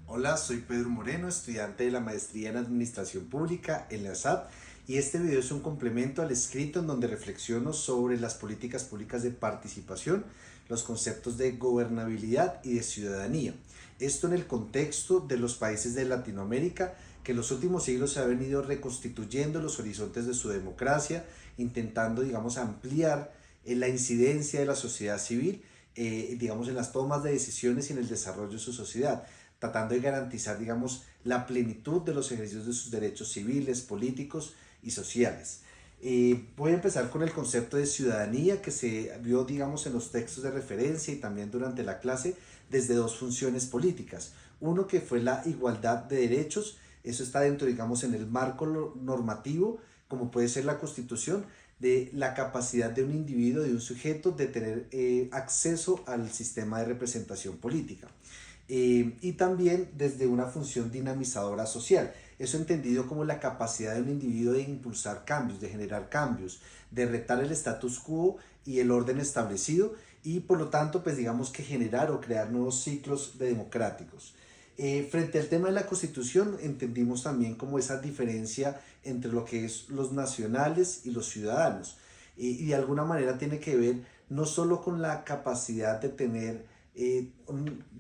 Hola, soy Pedro Moreno, estudiante de la maestría en Administración Pública en la SAP, y este video es un complemento al escrito en donde reflexiono sobre las políticas públicas de participación, los conceptos de gobernabilidad y de ciudadanía. Esto en el contexto de los países de Latinoamérica que en los últimos siglos se ha venido reconstituyendo los horizontes de su democracia, intentando, digamos, ampliar la incidencia de la sociedad civil, digamos, en las tomas de decisiones y en el desarrollo de su sociedad, tratando de garantizar, digamos, la plenitud de los ejercicios de sus derechos civiles, políticos y sociales. Voy a empezar con el concepto de ciudadanía que se vio, digamos, en los textos de referencia y también durante la clase desde dos funciones políticas. Uno que fue la igualdad de derechos, eso está dentro, digamos, en el marco normativo, como puede ser la Constitución, de la capacidad de un individuo, de un sujeto, de tener acceso al sistema de representación política. Y también desde una función dinamizadora social. Eso entendido como la capacidad de un individuo de impulsar cambios, de generar cambios, de retar el status quo y el orden establecido, y por lo tanto, pues digamos que generar o crear nuevos ciclos de democráticos. Frente al tema de la Constitución, entendimos también como esa diferencia entre lo que es los nacionales y los ciudadanos. Y de alguna manera tiene que ver no solo con la capacidad de tener,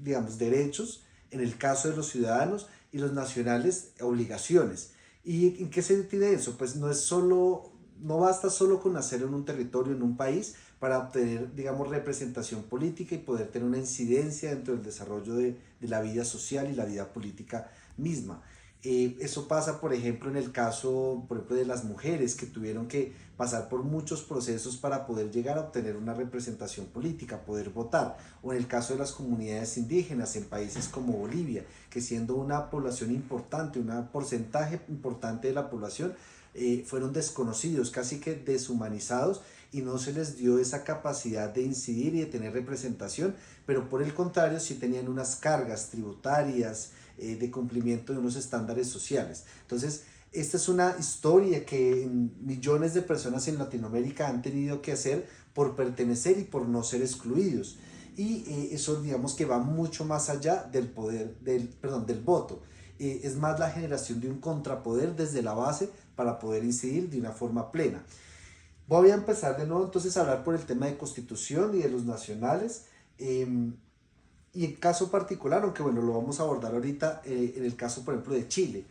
digamos, derechos, en el caso de los ciudadanos, y los nacionales, obligaciones. ¿Y en qué se tiene eso? Pues no es solo, no basta solo con nacer en un territorio, en un país, para obtener, digamos, representación política y poder tener una incidencia dentro del desarrollo de la vida social y la vida política misma. Eso pasa, por ejemplo, en el caso, por ejemplo, de las mujeres que tuvieron que pasar por muchos procesos para poder llegar a obtener una representación política, poder votar, o en el caso de las comunidades indígenas en países como Bolivia, que siendo una población importante, un porcentaje importante de la población, fueron desconocidos, casi que deshumanizados, y no se les dio esa capacidad de incidir y de tener representación, pero por el contrario sí tenían unas cargas tributarias, de cumplimiento de unos estándares sociales. Entonces, esta es una historia que millones de personas en Latinoamérica han tenido que hacer por pertenecer y por no ser excluidos. Y eso, digamos, que va mucho más allá del poder, perdón, del voto. Es más la generación de un contrapoder desde la base para poder incidir de una forma plena. Voy a empezar de nuevo entonces a hablar por el tema de constitución y de los nacionales. Y en caso particular, aunque bueno, lo vamos a abordar ahorita, en el caso, por ejemplo, de Chile,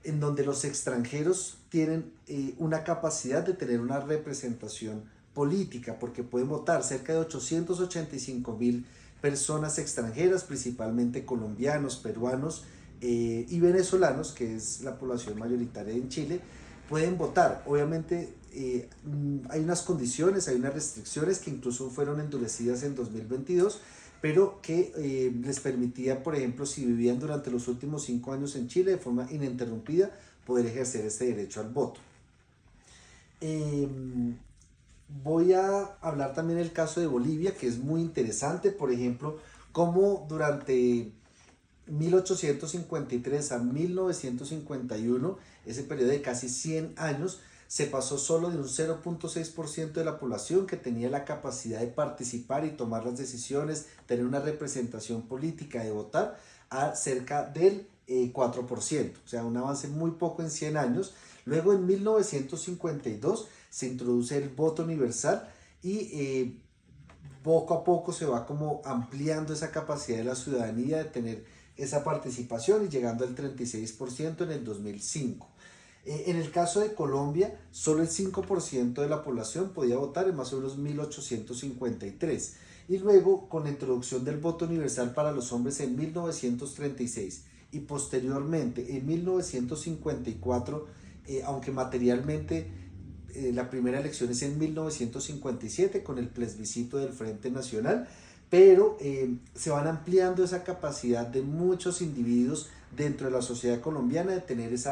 en donde los extranjeros tienen una capacidad de tener una representación política, porque pueden votar cerca de 885.000 personas extranjeras, principalmente colombianos, peruanos y venezolanos, que es la población mayoritaria en Chile, pueden votar. Obviamente hay unas condiciones, hay unas restricciones que incluso fueron endurecidas en 2022, pero que les permitía, por ejemplo, si vivían durante los últimos 5 años en Chile de forma ininterrumpida, poder ejercer este derecho al voto. Eh, Voy a hablar también del caso de Bolivia, que es muy interesante, por ejemplo, cómo durante 1853 a 1951, ese periodo de casi 100 años, se pasó solo de un 0.6% de la población que tenía la capacidad de participar y tomar las decisiones, tener una representación política, de votar, a cerca del 4%, o sea, un avance muy poco en 100 años. Luego en 1952 se introduce el voto universal y poco a poco se va como ampliando esa capacidad de la ciudadanía de tener esa participación y llegando al 36% en el 2005. En el caso de Colombia, solo el 5% de la población podía votar en más o menos 1853. Y luego, con la introducción del voto universal para los hombres en 1936 y posteriormente en 1954, aunque materialmente la primera elección es en 1957 con el plebiscito del Frente Nacional, pero se van ampliando esa capacidad de muchos individuos dentro de la sociedad colombiana de tener ese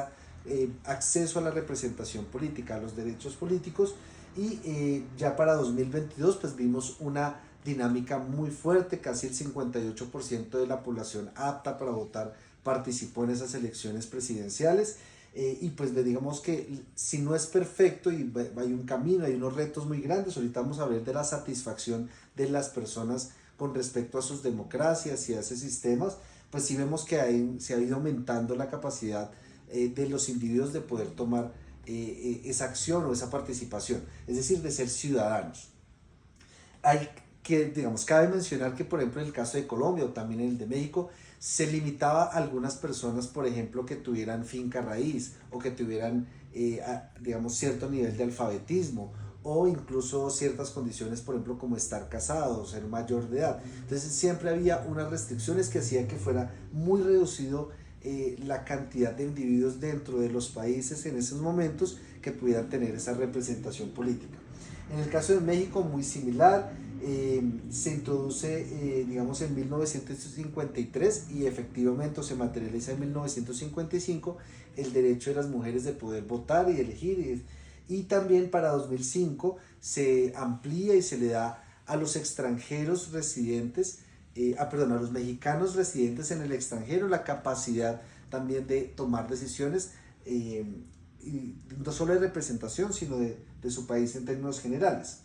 acceso a la representación política, a los derechos políticos, y ya para 2022 pues vimos una dinámica muy fuerte, casi el 58% de la población apta para votar participó en esas elecciones presidenciales. Y pues digamos que si no es perfecto y hay un camino, hay unos retos muy grandes, ahorita vamos a ver de la satisfacción de las personas con respecto a sus democracias y a esos sistemas, pues sí vemos que se ha ido aumentando la capacidad de los individuos de poder tomar esa acción o esa participación, es decir, de ser ciudadanos. Hay que, digamos, cabe mencionar que, por ejemplo, en el caso de Colombia o también en el de México, se limitaba a algunas personas, por ejemplo, que tuvieran finca raíz o que tuvieran, digamos, cierto nivel de alfabetismo o incluso ciertas condiciones, por ejemplo, como estar casado, ser mayor de edad. Entonces siempre había unas restricciones que hacían que fuera muy reducido la cantidad de individuos dentro de los países en esos momentos que pudieran tener esa representación política. En el caso de México, muy similar, se introduce, digamos, en 1953 y efectivamente se materializa en 1955 el derecho de las mujeres de poder votar y elegir. Y también para 2005 se amplía y se le da a los extranjeros residentes, perdón, a los mexicanos residentes en el extranjero la capacidad también de tomar decisiones, y no solo de representación, sino de su país en términos generales.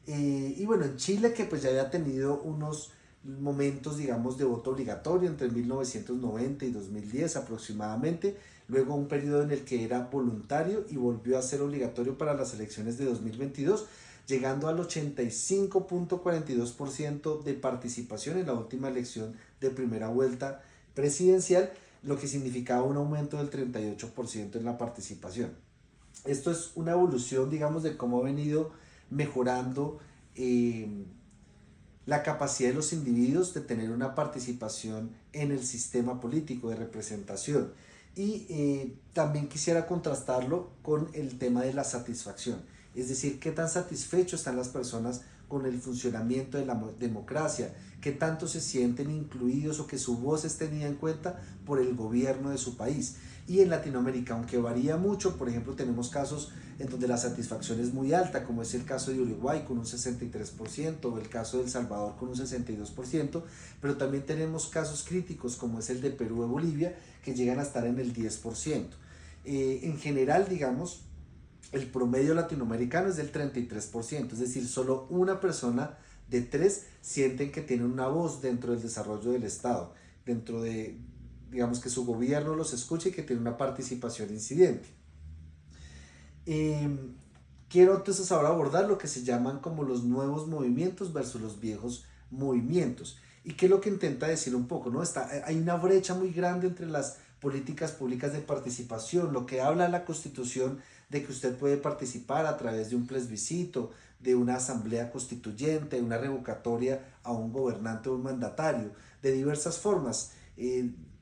Y bueno, en Chile, que pues ya había tenido unos momentos, digamos, de voto obligatorio entre 1990 y 2010 aproximadamente, luego un periodo en el que era voluntario y volvió a ser obligatorio para las elecciones de 2022, llegando al 85.42% de participación en la última elección de primera vuelta presidencial, lo que significaba un aumento del 38% en la participación. Esto es una evolución, digamos, de cómo ha venido mejorando eh, la capacidad de los individuos de tener una participación en el sistema político de representación. Y también quisiera contrastarlo con el tema de la satisfacción, es decir, qué tan satisfechos están las personas con el funcionamiento de la democracia, qué tanto se sienten incluidos o que su voz es tenida en cuenta por el gobierno de su país. Y en Latinoamérica, aunque varía mucho, por ejemplo, tenemos casos en donde la satisfacción es muy alta, como es el caso de Uruguay con un 63% o el caso de El Salvador con un 62%, pero también tenemos casos críticos como es el de Perú y Bolivia que llegan a estar en el 10%. En general, digamos, el promedio latinoamericano es del 33%, es decir, solo una persona de tres sienten que tienen una voz dentro del desarrollo del Estado, dentro de, digamos, que su gobierno los escuche y que tiene una participación incidente. Eh, Quiero entonces ahora abordar lo que se llaman como los nuevos movimientos versus los viejos movimientos. ¿Y qué es lo que intenta decir un poco? ¿No? Hay una brecha muy grande entre las políticas públicas de participación, lo que habla la Constitución de que usted puede participar a través de un plebiscito, de una asamblea constituyente, de una revocatoria a un gobernante o un mandatario, de diversas formas.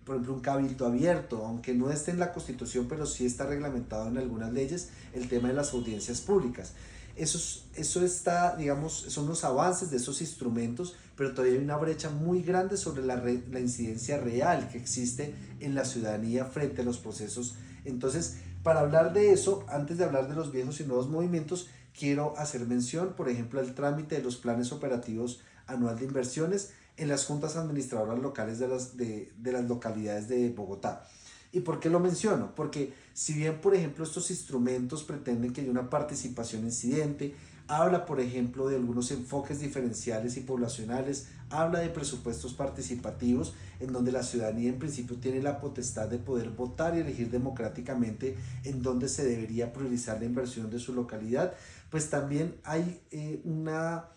Por ejemplo, un cabildo abierto, aunque no esté en la Constitución, pero sí está reglamentado en algunas leyes, el tema de las audiencias públicas. Eso está, digamos, son los avances de esos instrumentos, pero todavía hay una brecha muy grande sobre la incidencia real que existe en la ciudadanía frente a los procesos. Entonces, para hablar de eso, antes de hablar de los viejos y nuevos movimientos, quiero hacer mención, por ejemplo, al trámite de los planes operativos anual de inversiones en las juntas administradoras locales de las localidades de Bogotá. ¿Y por qué lo menciono? Porque si bien, por ejemplo, estos instrumentos pretenden que haya una participación incidente, habla, por ejemplo, de algunos enfoques diferenciales y poblacionales, habla de presupuestos participativos, en donde la ciudadanía en principio tiene la potestad de poder votar y elegir democráticamente en dónde se debería priorizar la inversión de su localidad, pues también hay una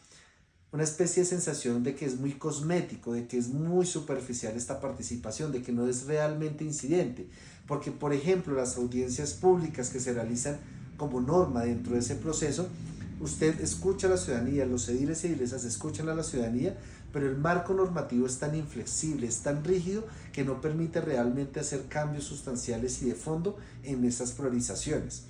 especie de sensación de que es muy cosmético, de que es muy superficial esta participación, de que no es realmente incidente. Porque, por ejemplo, las audiencias públicas que se realizan como norma dentro de ese proceso, usted escucha a la ciudadanía, los ediles y edilesas escuchan a la ciudadanía, pero el marco normativo es tan inflexible, es tan rígido, que no permite realmente hacer cambios sustanciales y de fondo en esas priorizaciones.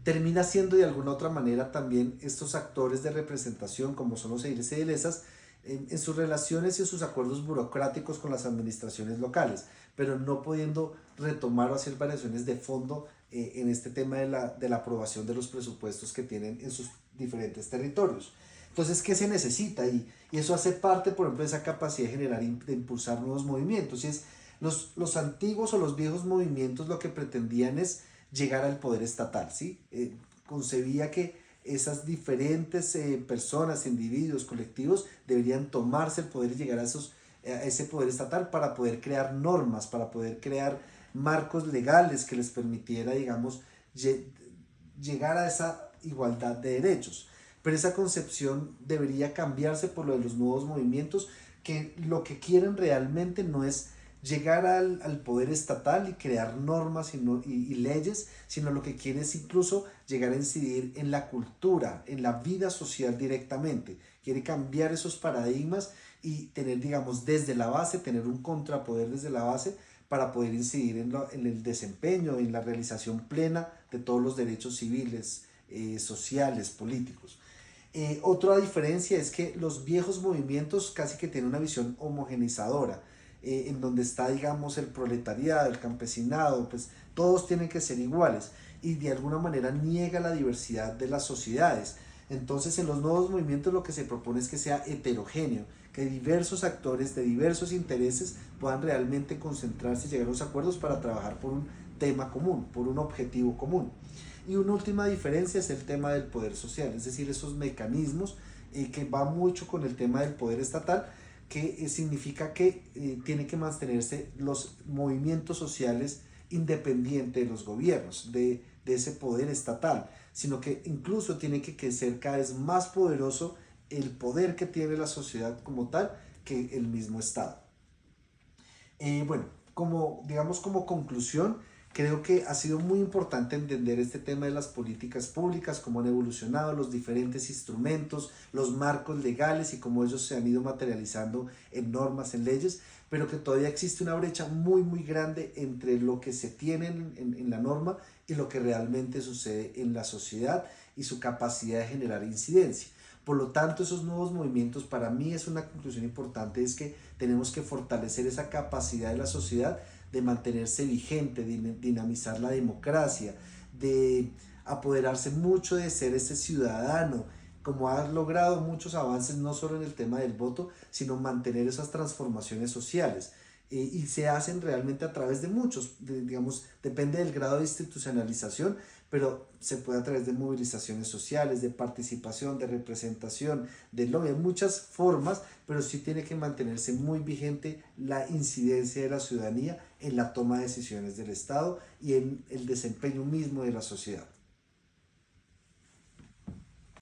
Termina siendo de alguna otra manera también estos actores de representación, como son los ediles y edilesas, en sus relaciones y en sus acuerdos burocráticos con las administraciones locales, pero no pudiendo retomar o hacer variaciones de fondo en este tema de la aprobación de los presupuestos que tienen en sus diferentes territorios. Entonces, ¿qué se necesita? Y eso hace parte, por ejemplo, de esa capacidad de generar, de impulsar nuevos movimientos. Y es los antiguos o los viejos movimientos lo que pretendían es llegar al poder estatal, ¿sí? Concebía que esas diferentes personas, individuos, colectivos, deberían tomarse el poder y llegar a esos a ese poder estatal para poder crear normas, para poder crear marcos legales que les permitiera, digamos, llegar a esa igualdad de derechos. Pero esa concepción debería cambiarse por lo de los nuevos movimientos, que lo que quieren realmente no es llegar al poder estatal y crear normas y leyes, sino lo que quiere es incluso llegar a incidir en la cultura, en la vida social directamente. Quiere cambiar esos paradigmas y tener, digamos, desde la base, tener un contrapoder desde la base para poder incidir en el desempeño, en la realización plena de todos los derechos civiles, sociales, políticos. Otra diferencia es que los viejos movimientos casi que tienen una visión homogeneizadora, en donde está, digamos, el proletariado, el campesinado, pues todos tienen que ser iguales y de alguna manera niega la diversidad de las sociedades. Entonces, en los nuevos movimientos lo que se propone es que sea heterogéneo, que diversos actores de diversos intereses puedan realmente concentrarse y llegar a los acuerdos para trabajar por un tema común, por un objetivo común. Y una última diferencia es el tema del poder social, es decir, esos mecanismos que va mucho con el tema del poder estatal, que significa que tiene que mantenerse los movimientos sociales independientes de los gobiernos, de ese poder estatal, sino que incluso tiene que ser cada vez más poderoso el poder que tiene la sociedad como tal que el mismo Estado. Bueno, como, digamos, como conclusión, creo que ha sido muy importante entender este tema de las políticas públicas, cómo han evolucionado los diferentes instrumentos, los marcos legales y cómo ellos se han ido materializando en normas, en leyes, pero que todavía existe una brecha muy, muy grande entre lo que se tiene en la norma y lo que realmente sucede en la sociedad y su capacidad de generar incidencia. Por lo tanto, esos nuevos movimientos, para mí es una conclusión importante, es que tenemos que fortalecer esa capacidad de la sociedad de mantenerse vigente, de dinamizar la democracia, de apoderarse mucho de ser ese ciudadano, como ha logrado muchos avances no solo en el tema del voto, sino mantener esas transformaciones sociales. Y se hacen realmente a través de muchos, digamos, depende del grado de institucionalización, pero se puede a través de movilizaciones sociales, de participación, de representación, de lobby, hay muchas formas, pero sí tiene que mantenerse muy vigente la incidencia de la ciudadanía en la toma de decisiones del Estado y en el desempeño mismo de la sociedad.